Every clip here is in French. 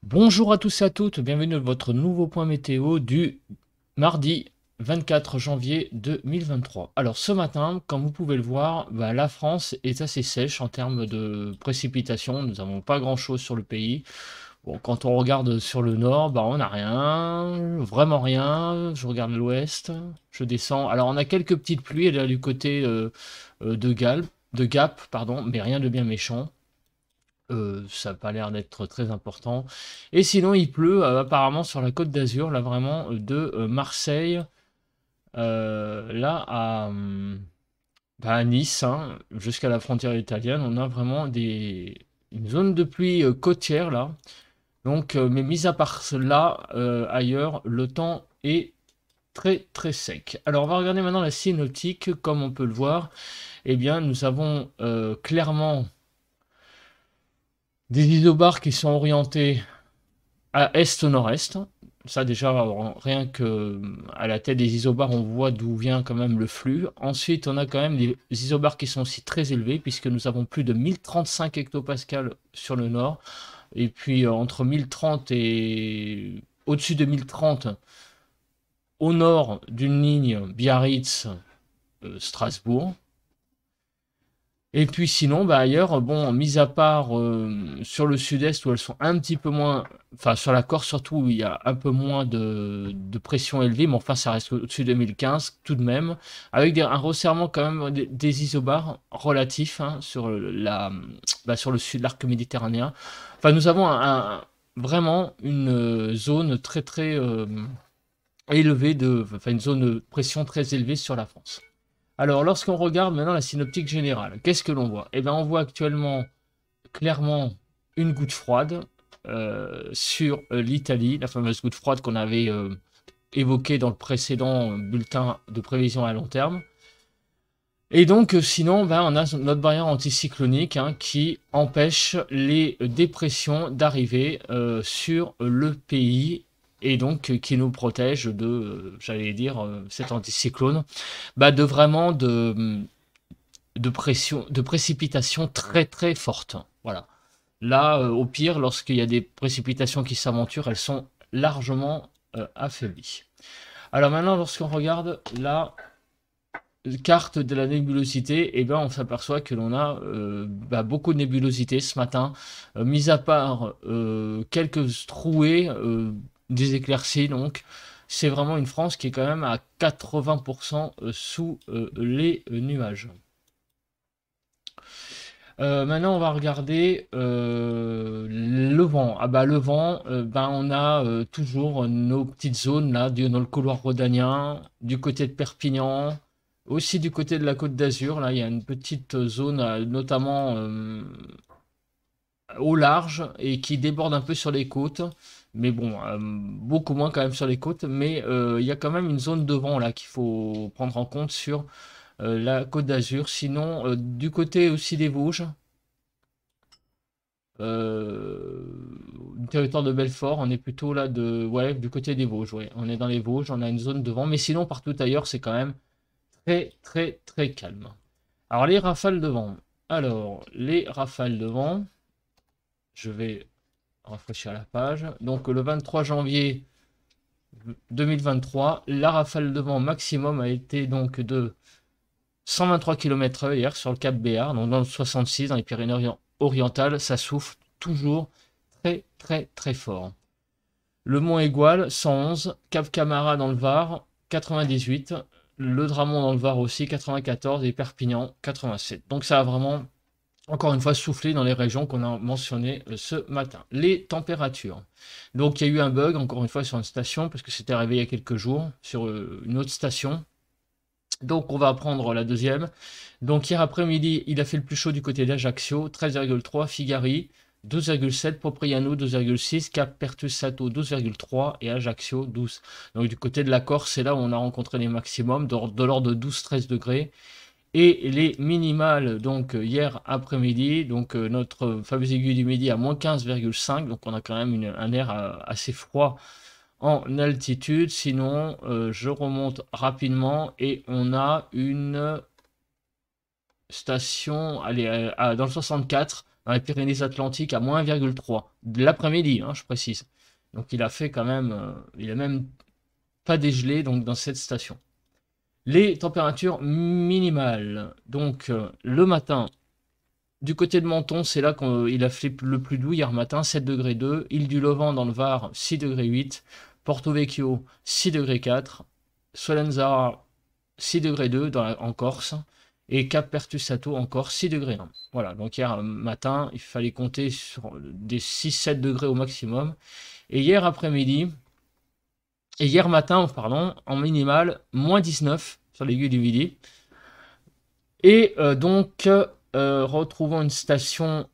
Bonjour à tous et à toutes, bienvenue dans votre nouveau point météo du mardi 24 janvier 2023. Alors ce matin, comme vous pouvez le voir, la France est assez sèche en termes de précipitations. Nous n'avons pas grand-chose sur le pays. Bon, quand on regarde sur le nord, on n'a rien, vraiment rien. Je regarde l'ouest, je descends. Alors on a quelques petites pluies là du côté de Gap, pardon, mais rien de bien méchant. Ça n'a pas l'air d'être très important. Et sinon, il pleut apparemment sur la Côte d'Azur, là vraiment de Marseille, là à Nice, hein, jusqu'à la frontière italienne. On a vraiment une zone de pluie côtière là. Donc, mais mis à part cela, ailleurs, le temps est très très sec. Alors, on va regarder maintenant la synoptique. Comme on peut le voir, eh bien, nous avons clairement des isobars qui sont orientés à est-nord-est. Ça déjà, rien que à la tête des isobars, on voit d'où vient quand même le flux. Ensuite, on a quand même des isobars qui sont aussi très élevés, puisque nous avons plus de 1035 hectopascales sur le nord. Et puis entre 1030 et au-dessus de 1030, au nord d'une ligne Biarritz-Strasbourg. Et puis sinon, ailleurs, bon, mis à part sur le sud-est où elles sont un petit peu moins, enfin sur la Corse surtout où il y a un peu moins de pression élevée, mais enfin ça reste au-dessus de 1015 tout de même, avec un resserrement quand même des isobars relatifs hein, sur sur le sud de l'arc méditerranéen. Enfin nous avons vraiment une zone très très élevée enfin une zone de pression très élevée sur la France. Alors, lorsqu'on regarde maintenant la synoptique générale, qu'est-ce que l'on voit? Eh bien, on voit actuellement clairement une goutte froide sur l'Italie, la fameuse goutte froide qu'on avait évoquée dans le précédent bulletin de prévision à long terme. Et donc, sinon, on a notre barrière anticyclonique hein, qui empêche les dépressions d'arriver sur le pays et donc qui nous protège de, j'allais dire, cet anticyclone, de vraiment de pression, de précipitations très très fortes. Voilà. Là, au pire, lorsqu'il y a des précipitations qui s'aventurent, elles sont largement affaiblies. Alors maintenant, lorsqu'on regarde la carte de la nébulosité, on s'aperçoit que l'on a beaucoup de nébulosité ce matin, mis à part quelques trouées, des éclaircies donc. C'est vraiment une France qui est quand même à 80% sous les nuages. Maintenant, on va regarder le vent. Ah le vent, on a toujours nos petites zones là, dans le couloir rhodanien, du côté de Perpignan, aussi du côté de la Côte d'Azur. Là, il y a une petite zone, notamment au large, et qui déborde un peu sur les côtes. Mais bon, beaucoup moins quand même sur les côtes. Mais il y a quand même une zone de vent là qu'il faut prendre en compte sur la Côte d'Azur. Sinon, du côté aussi des Vosges. Du territoire de Belfort, on est plutôt là ouais, du côté des Vosges, ouais. On est dans les Vosges, on a une zone de vent, mais sinon partout ailleurs c'est quand même très très très calme. Alors les rafales de vent. Alors les rafales de vent, je vais rafraîchir la page. Donc le 23 janvier 2023, la rafale de vent maximum a été donc de 123 km/h hier sur le Cap Béar, donc dans le 66, dans les Pyrénées-Orientales, ça souffle toujours très très très fort. Le Mont Égual, 111, Cap Camara dans le Var, 98, le Dramont dans le Var aussi, 94 et Perpignan, 87. Donc ça a vraiment, encore une fois, soufflé dans les régions qu'on a mentionnées ce matin. Les températures. Donc il y a eu un bug, encore une fois, sur une station, parce que c'était arrivé il y a quelques jours, sur une autre station. Donc on va prendre la deuxième. Donc hier après-midi, il a fait le plus chaud du côté d'Ajaccio, 13,3, Figari, 12,7, Propriano, 12,6, Cap Pertus-Sato, 12,3 et Ajaccio, 12. Donc du côté de la Corse, c'est là où on a rencontré les maximums, de l'ordre de 12-13 degrés. Et les minimales, donc hier après-midi, donc notre fameuse aiguille du midi à moins 15,5, donc on a quand même un air assez froid en altitude. Sinon, je remonte rapidement et on a une station, allez, dans le 64, dans les Pyrénées-Atlantiques à moins 1,3 de l'après-midi, hein, je précise. Donc il a fait quand même, il a même pas dégelé donc dans cette station. Les températures minimales, donc le matin, du côté de Menton, c'est là qu'il a fait le plus doux hier matin, 7 degrés 2, Île du Levant dans le Var, 6 degrés 8, Porto Vecchio, 6 degrés 4, Solenzara, 6 degrés 2 en Corse, et Cap Pertusato encore 6 degrés 1. Voilà, donc hier matin, il fallait compter sur des 6-7 degrés au maximum. Et hier après-midi, et hier matin, pardon, en minimal, moins 19 sur l'aiguille du midi. Et donc, retrouvons une station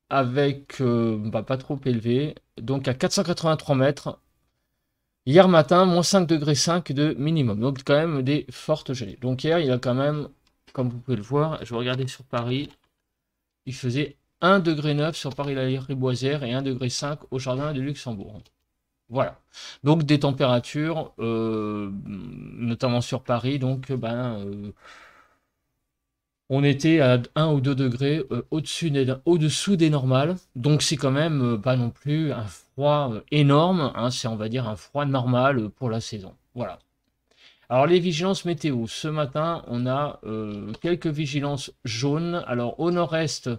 avec pas trop élevé, donc à 483 mètres. Hier matin, moins 5 degrés 5 de minimum, donc quand même des fortes gelées. Donc hier, il a quand même, comme vous pouvez le voir, je vais regarder sur Paris, il faisait 1 degré 9 sur Paris-la-Riboisière et 1 degré 5 au Jardin de Luxembourg. Voilà. Donc des températures, notamment sur Paris, donc on était à 1 ou 2 degrés au-dessous des normales. Donc c'est quand même pas non plus un froid énorme, hein, c'est on va dire un froid normal pour la saison. Voilà. Alors les vigilances météo, ce matin on a quelques vigilances jaunes. Alors au nord-est,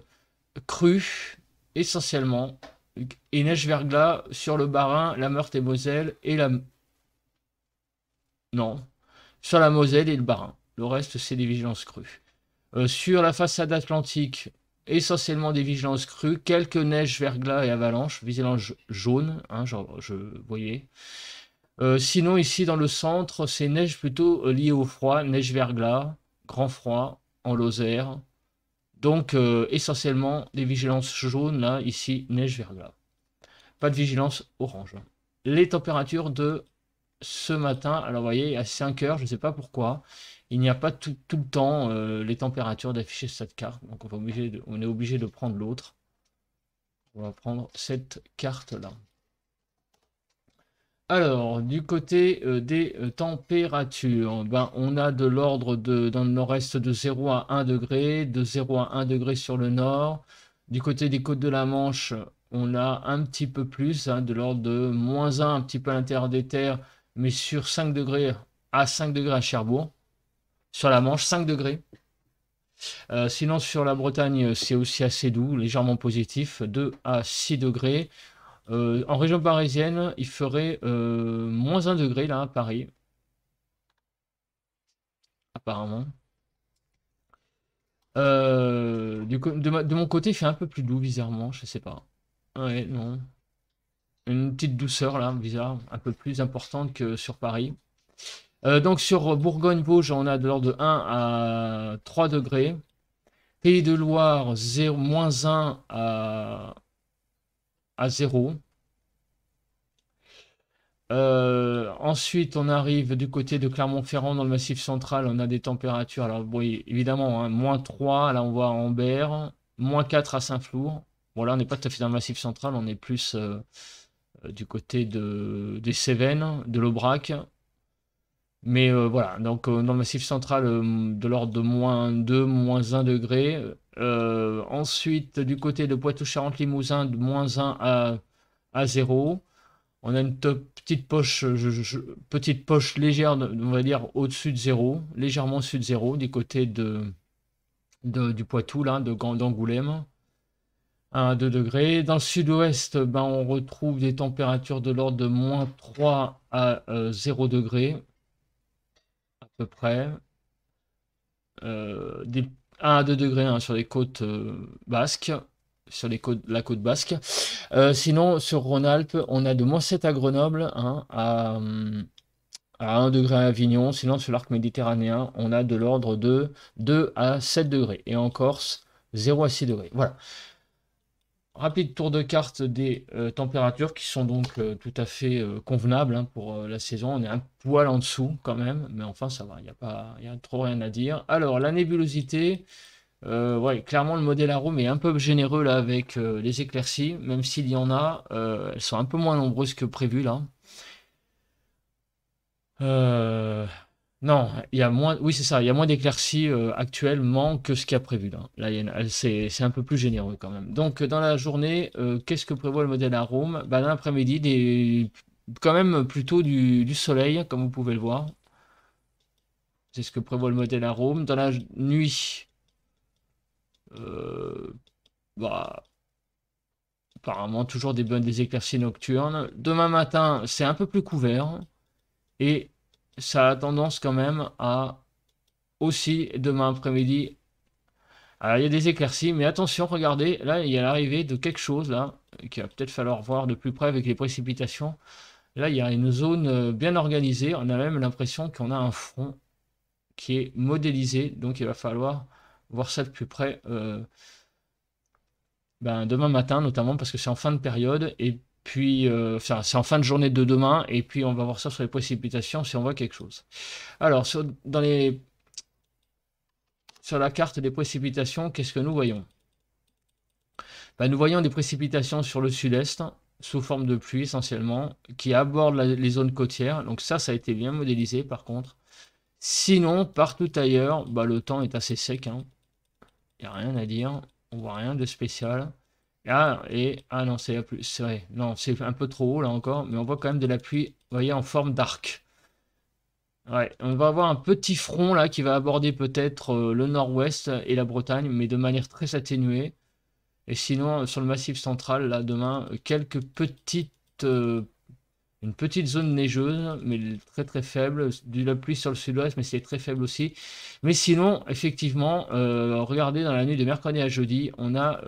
crue essentiellement, et neige-verglas sur le Bas-Rhin, la Meurthe-et-Moselle et la... Non, sur la Moselle et le Bas-Rhin. Le reste c'est des vigilances crues. Sur la façade atlantique, essentiellement des vigilances crues, quelques neiges, verglas et avalanches, vigilance jaune, hein, genre, je voyais. Sinon, ici dans le centre, c'est neige plutôt liée au froid, neige verglas, grand froid, en Lozère. Donc, essentiellement des vigilances jaunes, là, ici, neige verglas. Pas de vigilance orange. Les températures de ce matin, alors vous voyez, à 5 heures, je ne sais pas pourquoi, il n'y a pas tout le temps les températures d'afficher cette carte. Donc on est obligé de prendre l'autre. On va prendre cette carte-là. Alors, du côté des températures, on a de l'ordre dans le nord-est de 0 à 1 degré, de 0 à 1 degré sur le nord. Du côté des côtes de la Manche, on a un petit peu plus, hein, de l'ordre de moins 1, un petit peu à l'intérieur des terres, mais sur 5 degrés à 5 degrés à Cherbourg. Sur la Manche, 5 degrés. Sinon, sur la Bretagne, c'est aussi assez doux, légèrement positif, 2 à 6 degrés. En région parisienne, il ferait moins 1 degré là à Paris. Apparemment. De mon côté, il fait un peu plus doux, bizarrement, je sais pas. Ouais, non. Une petite douceur là, bizarre, un peu plus importante que sur Paris. Donc sur Bourgogne-Vosges, on a de l'ordre de 1 à 3 degrés. Pays de Loire, moins 1 à 0. Ensuite, on arrive du côté de Clermont-Ferrand, dans le Massif central, on a des températures, alors oui, évidemment, hein, moins 3, là on voit à Ambert, moins 4 à Saint-Flour. Bon, là on n'est pas tout à fait dans le Massif central, on est plus du côté des Cévennes, de l'Aubrac. Mais voilà, donc dans le Massif central, de l'ordre de moins 2, moins 1 degré. Ensuite, du côté de Poitou-Charentes-Limousin, de moins 1 à 0. On a une petite poche, petite poche légère, on va dire au-dessus de 0, légèrement au-dessus de 0, du côté du Poitou, là, d'Angoulême. 1 à 2 degrés. Dans le sud-ouest, on retrouve des températures de l'ordre de moins 3 à 0 degrés, à peu près. 1 à 2 degrés, hein, sur les côtes basques, sur la côte basque. Sinon, sur Rhône-Alpes, on a de moins 7 à Grenoble, hein, à 1 degré à Avignon. Sinon, sur l'arc méditerranéen, on a de l'ordre de 2 à 7 degrés. Et en Corse, 0 à 6 degrés. Voilà. Rapide tour de carte des températures qui sont donc tout à fait convenables, hein, pour la saison. On est un poil en dessous quand même, mais enfin ça va, il y a trop rien à dire. Alors, la nébulosité, ouais, clairement le modèle arôme est un peu généreux là avec les éclaircies, même s'il y en a, elles sont un peu moins nombreuses que prévu là. Non, il y a moins, oui, c'est ça, il y a moins d'éclaircies actuellement que ce qu'il y a prévu là. Là, c'est un peu plus généreux quand même. Donc, dans la journée, qu'est-ce que prévoit le modèle Arome? Bah, dans l'après-midi, quand même plutôt du soleil, comme vous pouvez le voir. C'est ce que prévoit le modèle Arome. Dans la nuit, euh, bah, apparemment, toujours des éclaircies nocturnes. Demain matin, c'est un peu plus couvert et ça a tendance quand même à aussi demain après-midi. Alors, il y a des éclaircies, mais attention, regardez, là, il y a l'arrivée de quelque chose, là, qu'il va peut-être falloir voir de plus près avec les précipitations. Là, il y a une zone bien organisée. On a même l'impression qu'on a un front qui est modélisé, donc il va falloir voir ça de plus près ben, demain matin, notamment parce que c'est en fin de période, et puis, enfin, c'est en fin de journée de demain, et puis on va voir ça sur les précipitations si on voit quelque chose. Alors, sur la carte des précipitations, qu'est-ce que nous voyons? Ben, nous voyons des précipitations sur le sud-est, sous forme de pluie essentiellement, qui abordent les zones côtières. Donc ça a été bien modélisé par contre. Sinon, partout ailleurs, bah, le temps est assez sec, hein. Il n'y a rien à dire. On voit rien de spécial. Ah non, c'est la pluie. C'est vrai. Non, c'est un peu trop haut là encore, mais on voit quand même de la pluie, vous voyez, en forme d'arc. Ouais, on va avoir un petit front là qui va aborder peut-être le nord-ouest et la Bretagne, mais de manière très atténuée. Et sinon, sur le massif central, là, demain, une petite zone neigeuse, mais très très faible. De la pluie sur le sud-ouest, mais c'est très faible aussi. Mais sinon, effectivement, regardez, dans la nuit de mercredi à jeudi, on a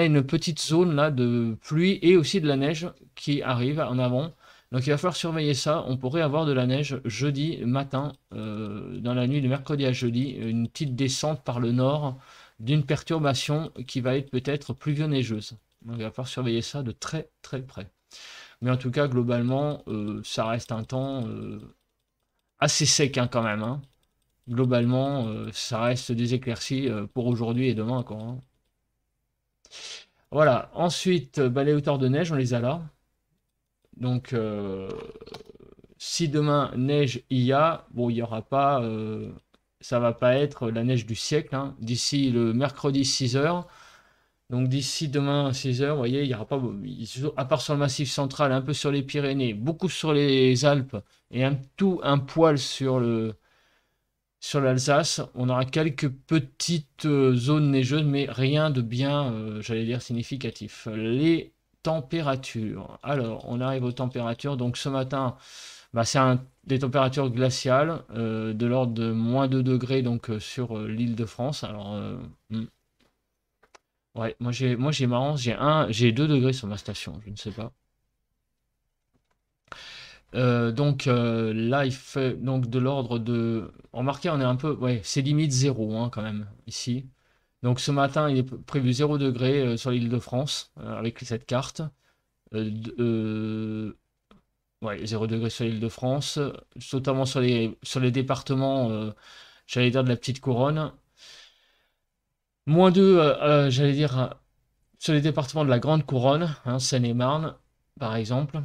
une petite zone là de pluie et aussi de la neige qui arrive en avant. Donc il va falloir surveiller ça. On pourrait avoir de la neige jeudi matin, dans la nuit de mercredi à jeudi, une petite descente par le nord d'une perturbation qui va être peut-être pluvio-neigeuse. Donc il va falloir surveiller ça de très très près. Mais en tout cas, globalement, ça reste un temps assez sec hein, quand même, hein. Globalement, ça reste des éclaircies pour aujourd'hui et demain, quoi, hein. Voilà. Ensuite, bah, les hauteurs de neige, on les a là. Donc, si demain neige il y a, bon, il n'y aura pas, ça va pas être la neige du siècle, hein. D'ici le mercredi 6 heures. Donc d'ici demain 6 heures, vous voyez, il n'y aura pas, à part sur le massif central, un peu sur les Pyrénées, beaucoup sur les Alpes et un poil sur l'Alsace, on aura quelques petites zones neigeuses, mais rien de bien, j'allais dire, significatif. Les températures. Alors, on arrive aux températures. Donc ce matin, bah, des températures glaciales de l'ordre de -2 degrés donc, sur l'île de France. Alors, ouais, moi j'ai marrant, j'ai 2 degrés sur ma station, je ne sais pas. Donc là, il fait donc de l'ordre de. Remarquez, on est un peu. Ouais, c'est limite zéro hein, quand même, ici. Donc ce matin, il est prévu 0 degré sur l'île de France, avec cette carte. Ouais, 0 degré sur l'île de France, notamment sur les départements, j'allais dire de la petite couronne. -2, j'allais dire, sur les départements de la grande couronne, hein, Seine-et-Marne, par exemple.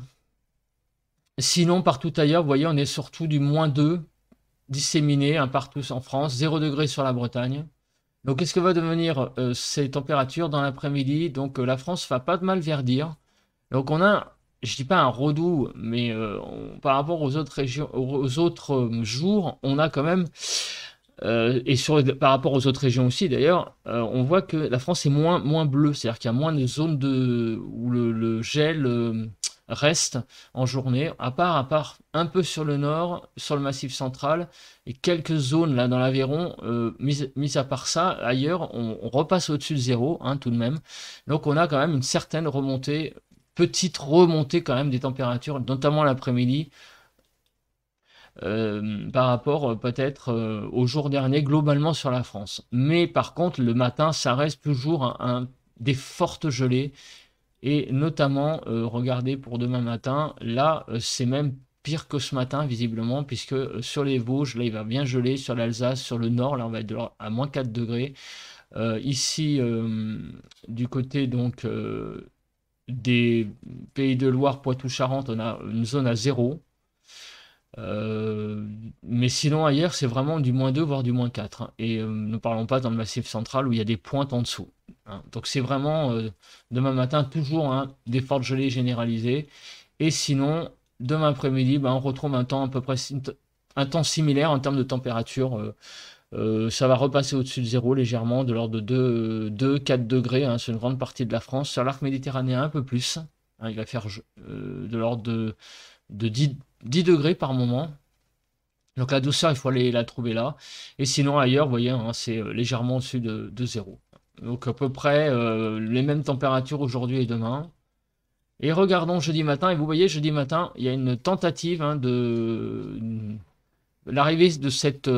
Sinon, partout ailleurs, vous voyez, on est surtout du -2 disséminé un partout en France, 0 degré sur la Bretagne. Donc, qu'est-ce que va devenir ces températures dans l'après-midi? Donc, la France va pas de mal verdir. Donc, on a, je dis pas un redout, mais par rapport aux autres régions, aux autres jours, on a quand même, par rapport aux autres régions aussi d'ailleurs, on voit que la France est moins bleue, c'est-à-dire qu'il y a moins de zones où le gel reste en journée, à part un peu sur le nord, sur le massif central, et quelques zones là dans l'Aveyron, mis à part ça, ailleurs, on repasse au-dessus de zéro, hein, tout de même. Donc on a quand même une certaine remontée, petite remontée quand même des températures, notamment l'après-midi, par rapport peut-être au jour dernier, globalement sur la France. Mais par contre, le matin, ça reste toujours des fortes gelées. Et notamment, regardez pour demain matin, là, c'est même pire que ce matin, visiblement, puisque sur les Vosges, là, il va bien geler, sur l'Alsace, sur le nord, là, on va être à -4 degrés. Ici, du côté donc des Pays de Loire, Poitou-Charentes, on a une zone à zéro. Mais sinon ailleurs c'est vraiment du -2 voire du -4, hein. Et ne parlons pas dans le Massif central où il y a des pointes en dessous, hein. Donc c'est vraiment demain matin toujours, hein, des fortes gelées généralisées. Et sinon demain après-midi, ben, on retrouve un temps à peu près un temps similaire en termes de température. Ça va repasser au-dessus de zéro légèrement, de l'ordre de 2-4 degrés, hein, sur une grande partie de la France. Sur l'arc méditerranéen, un peu plus, hein, il va faire de l'ordre de 10 degrés par moment. Donc la douceur, il faut aller la trouver là. Et sinon, ailleurs, vous voyez, hein, c'est légèrement au-dessus de zéro. Donc à peu près les mêmes températures aujourd'hui et demain. Et regardons jeudi matin, et vous voyez, jeudi matin, il y a une tentative, hein, de l'arrivée de cette...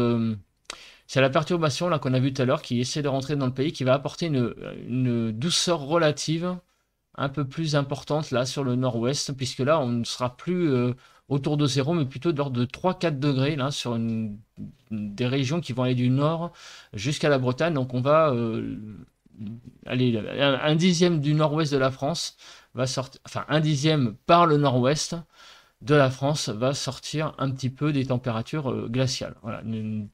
c'est la perturbation là qu'on a vu tout à l'heure qui essaie de rentrer dans le pays, qui va apporter une douceur relative un peu plus importante là sur le nord-ouest, puisque là on ne sera plus autour de zéro, mais plutôt de l'ordre de 3-4 degrés là sur des régions qui vont aller du nord jusqu'à la Bretagne. Donc on va aller un dixième du nord-ouest de la France va sortir, enfin un dixième par le nord-ouest de la France va sortir un petit peu des températures glaciales. Voilà, une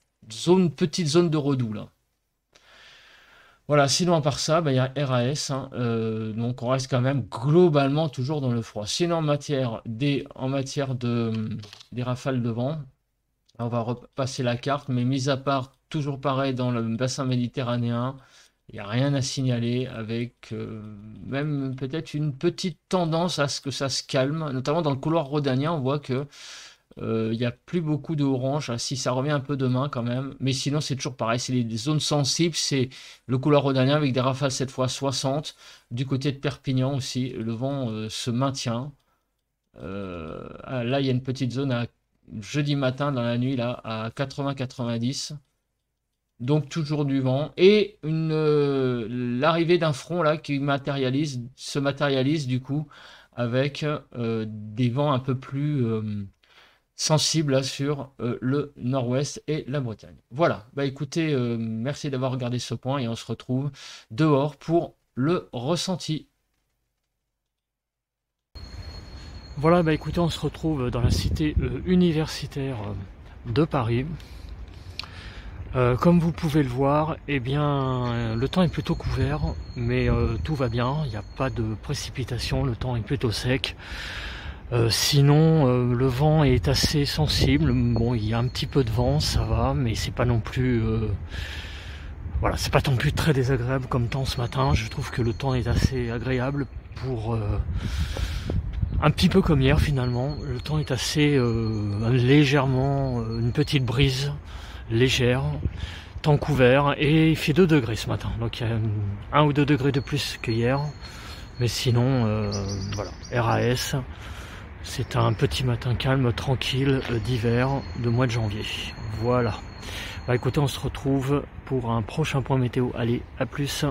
petite zone de redoux là. Voilà, sinon à part ça, bah, il y a RAS, hein, donc on reste quand même globalement toujours dans le froid. Sinon en matière des rafales de vent, on va repasser la carte, mais mis à part toujours pareil dans le bassin méditerranéen, il n'y a rien à signaler, avec même peut-être une petite tendance à ce que ça se calme, notamment dans le couloir rhodanien. On voit que il n'y a plus beaucoup de orange, si ça revient un peu demain quand même, mais sinon c'est toujours pareil, c'est les zones sensibles, c'est le couloir rhodanien avec des rafales cette fois 60, du côté de Perpignan aussi, le vent se maintient. Là il y a une petite zone à jeudi matin dans la nuit là à 80-90, donc toujours du vent, et l'arrivée d'un front là qui se matérialise du coup avec des vents un peu plus sensible là, sur le nord-ouest et la Bretagne. Voilà, bah écoutez, merci d'avoir regardé ce point et on se retrouve dehors pour le ressenti. Voilà, bah écoutez, on se retrouve dans la cité universitaire de Paris. Comme vous pouvez le voir, eh bien, le temps est plutôt couvert, mais tout va bien, il n'y a pas de précipitation, le temps est plutôt sec. Sinon, le vent est assez sensible. Bon, il y a un petit peu de vent, ça va, mais c'est pas non plus, voilà, c'est pas non plus très désagréable comme temps ce matin. Je trouve que le temps est assez agréable pour un petit peu comme hier finalement. Le temps est assez légèrement, une petite brise légère, temps couvert, et il fait 2 degrés ce matin. Donc il y a 1 ou 2 degrés de plus que hier, mais sinon, voilà, RAS. C'est un petit matin calme, tranquille, d'hiver, de mois de janvier. Voilà. Bah écoutez, on se retrouve pour un prochain point météo. Allez, à plus.